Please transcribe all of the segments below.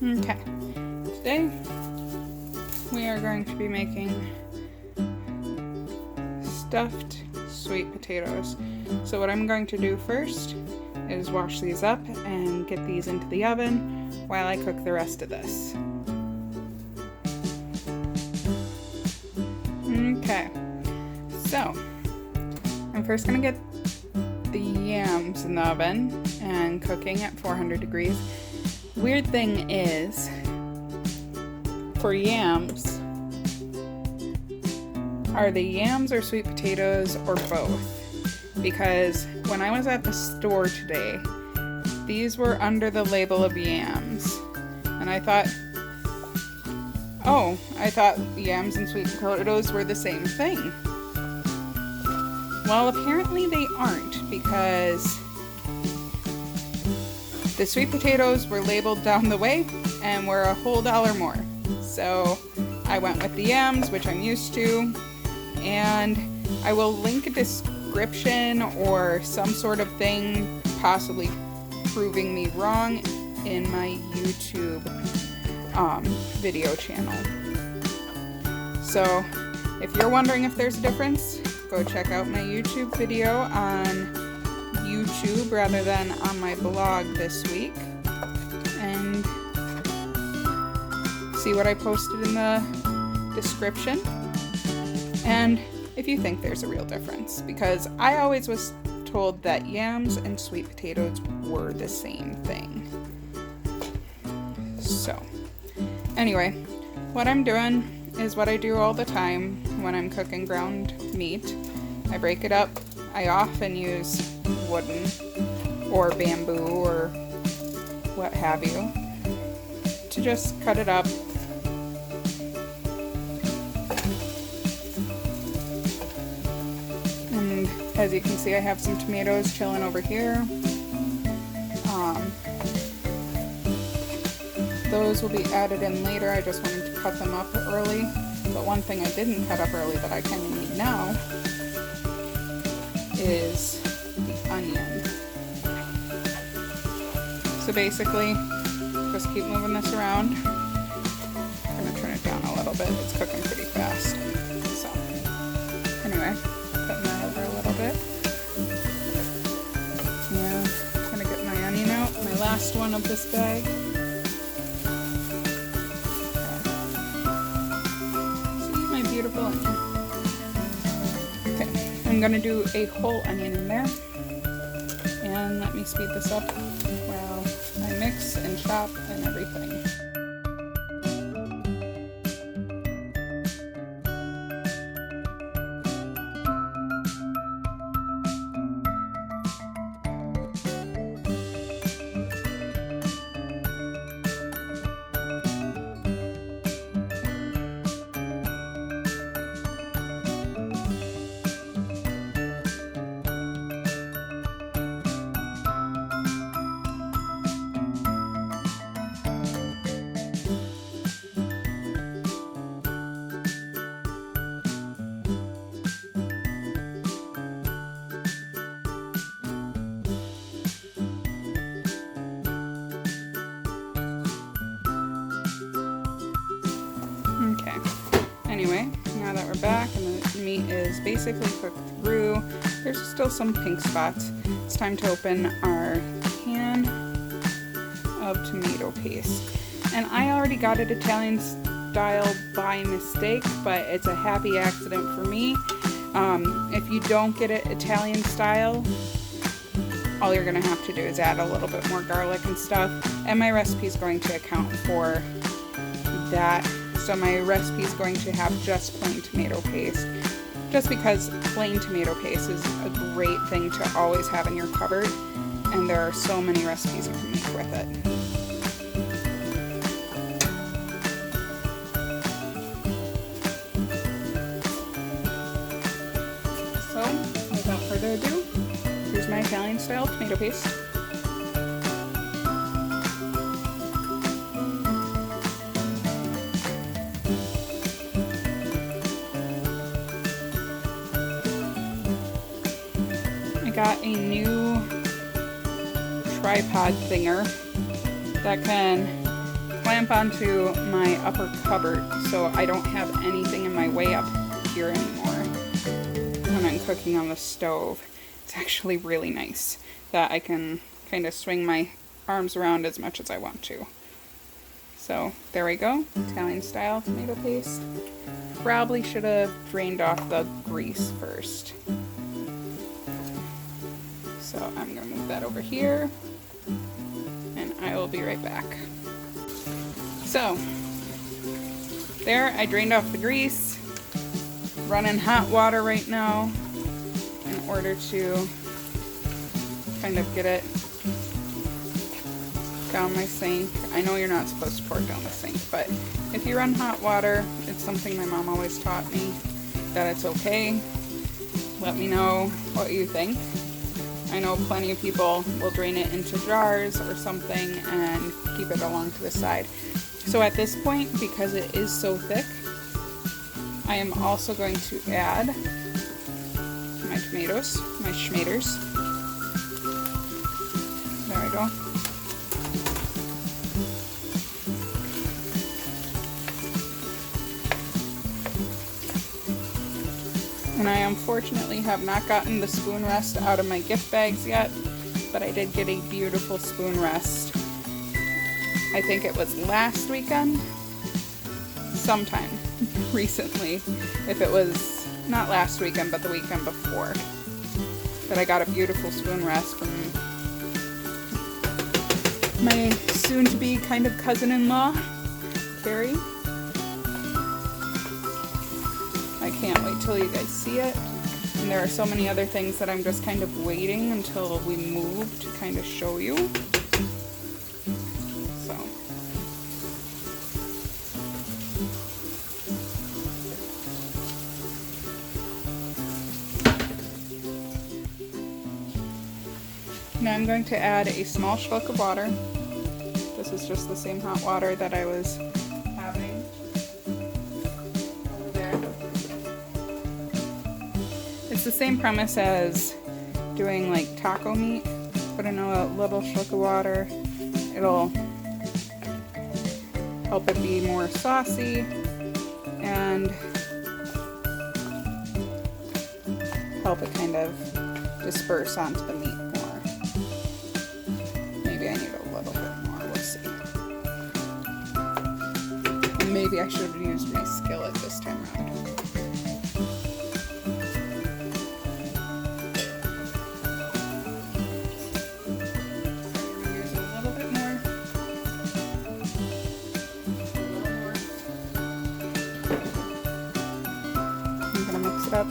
Okay, today we are going to be making stuffed sweet potatoes. So what I'm going to do first is wash these up and get these into the oven while I cook the rest of this. Okay, so I'm first going to get the yams in the oven and cooking at 400 degrees. Weird thing is, for yams, are the yams or sweet potatoes or both? Because when I was at the store today, these were under the label of yams. And I thought yams and sweet potatoes were the same thing. Well, apparently they aren't, because the sweet potatoes were labeled down the way and were a whole $1 more. So I went with the yams, which I'm used to, and I will link a description or some sort of thing possibly proving me wrong in my YouTube video channel. So if you're wondering if there's a difference, go check out my YouTube video on YouTube rather than on my blog this week and see what I posted in the description, and if you think there's a real difference, because I always was told that yams and sweet potatoes were the same thing. So anyway, what I'm doing is what I do all the time when I'm cooking ground meat. I break it up. I often use wooden or bamboo or what have you to just cut it up. And as you can see, I have some tomatoes chilling over here. Those will be added in later. I just wanted to cut them up early. But one thing I didn't cut up early that I kind of need now is the onion. So basically, just keep moving this around. I'm going to turn it down a little bit. It's cooking pretty fast. So anyway, putting that over a little bit. And I'm going to get my onion out, my last one of this bag. Beautiful onion. Okay, I'm going to do a whole onion in there, and let me speed this up while I mix and chop and everything. Anyway, now that we're back and the meat is basically cooked through, there's still some pink spots. It's time to open our can of tomato paste. And I already got it Italian style by mistake, but it's a happy accident for me. If you don't get it Italian style, all you're going to have to do is add a little bit more garlic and stuff. And my recipe is going to account for that. So my recipe is going to have just plain tomato paste, just because plain tomato paste is a great thing to always have in your cupboard, and there are so many recipes you can make with it. So without further ado, here's my Italian style tomato paste. got a new tripod thinger that can clamp clamp onto my upper cupboard so I don't have anything in my way up here anymore when I'm cooking on the stove. It's actually really nice that I can kind of swing my arms around as much as I want to. So there we go, Italian style tomato paste. Probably should have drained off the grease first. So I'm gonna move that over here and I will be right back. So there, I drained off the grease. Running hot water right now in order to kind of get it down my sink. I know you're not supposed to pour it down the sink, but if you run hot water, it's something my mom always taught me, that it's okay. Let me know what you think. I know plenty of people will drain it into jars or something and keep it along to the side. So at this point, because it is so thick, I am also going to add my tomatoes, my schmaters. There we go. And I unfortunately have not gotten the spoon rest out of my gift bags yet, but I did get a beautiful spoon rest. I think it was last weekend, sometime recently, if it was not last weekend, but the weekend before, that I got a beautiful spoon rest from my soon-to-be kind of cousin-in-law, Carrie. I can't wait till you guys see it. And there are so many other things that I'm just kind of waiting until we move to kind of show you. So. Now I'm going to add a small schluck of water. This is just the same hot water that I was having over there. It's the same premise as doing like taco meat. Put in a little schluck of water. It'll help it be more saucy and help it kind of disperse onto the meat more. Maybe I need a little bit more, we'll see. And maybe I should have used my skillet this time around. Use a little bit more. I'm gonna mix it up.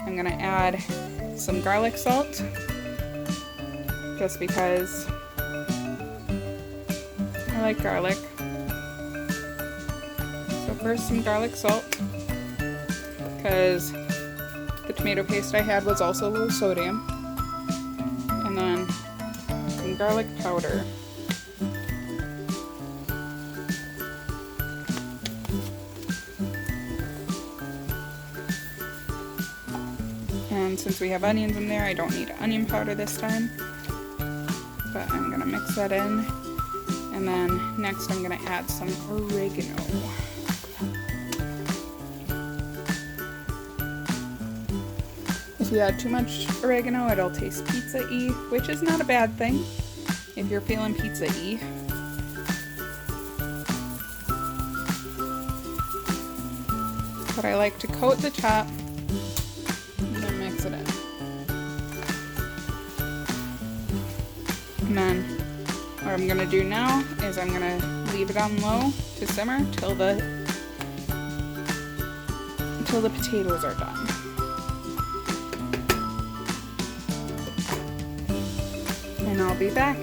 I'm gonna add some garlic salt, just because I like garlic. So first some garlic salt, because the tomato paste I had was also low sodium. And then some garlic powder. And since we have onions in there, I don't need onion powder this time. But I'm gonna mix that in. And then next I'm gonna add some oregano. If you add too much oregano, it'll taste pizza-y, which is not a bad thing if you're feeling pizza-y. But I like to coat the top and then mix it in. And then what I'm gonna do now is I'm gonna leave it on low to simmer till the potatoes are done. And I'll be back.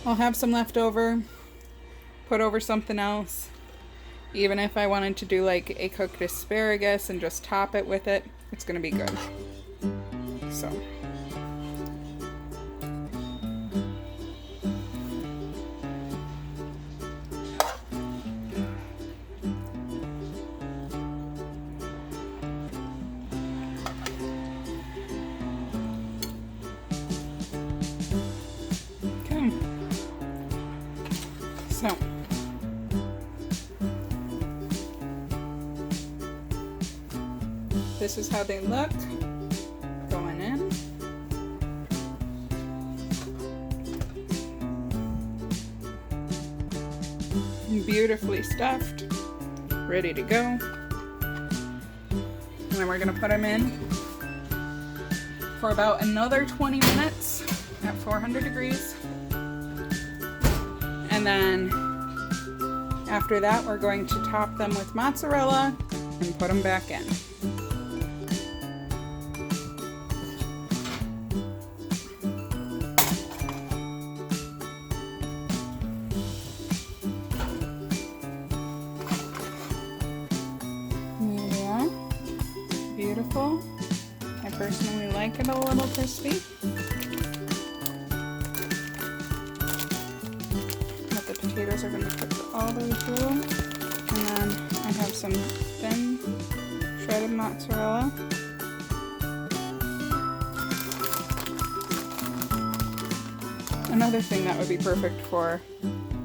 I'll have some left over, put over something else. Even if I wanted to do like a cooked asparagus and just top it with it, it's gonna be good. So. Okay. So. This is how they look going in. Beautifully stuffed, ready to go. And then we're gonna put them in for about another 20 minutes at 400 degrees. And then after that, we're going to top them with mozzarella and put them back in. Beautiful. I personally like it a little crispy. But the potatoes are going to be cooked all the way through. And then I have some thin shredded mozzarella. Another thing that would be perfect for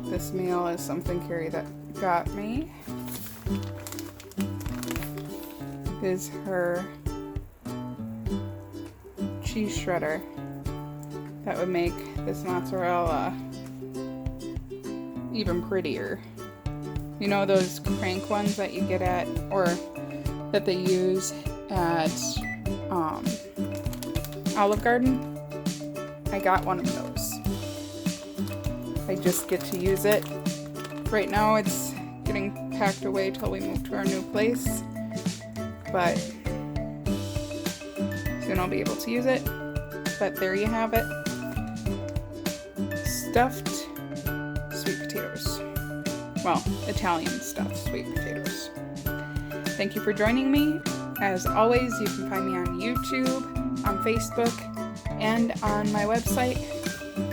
this meal is something Carrie that got me. Is her cheese shredder that would make this mozzarella even prettier. You know those crank ones that you get at, or that they use at Olive Garden? I got one of those. I just get to use it. Right now it's getting packed away till we move to our new place. But soon I'll be able to use it. But there you have it. Stuffed sweet potatoes. Well, Italian stuffed sweet potatoes. Thank you for joining me. As always, you can find me on YouTube, on Facebook, and on my website,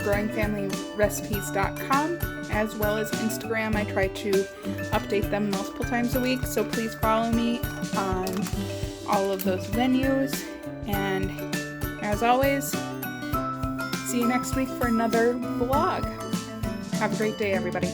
growingfamilyrecipes.com, as well as Instagram. I try to update them multiple times a week, so please follow me on all of those venues. And as always, see you next week for another vlog. Have a great day, everybody.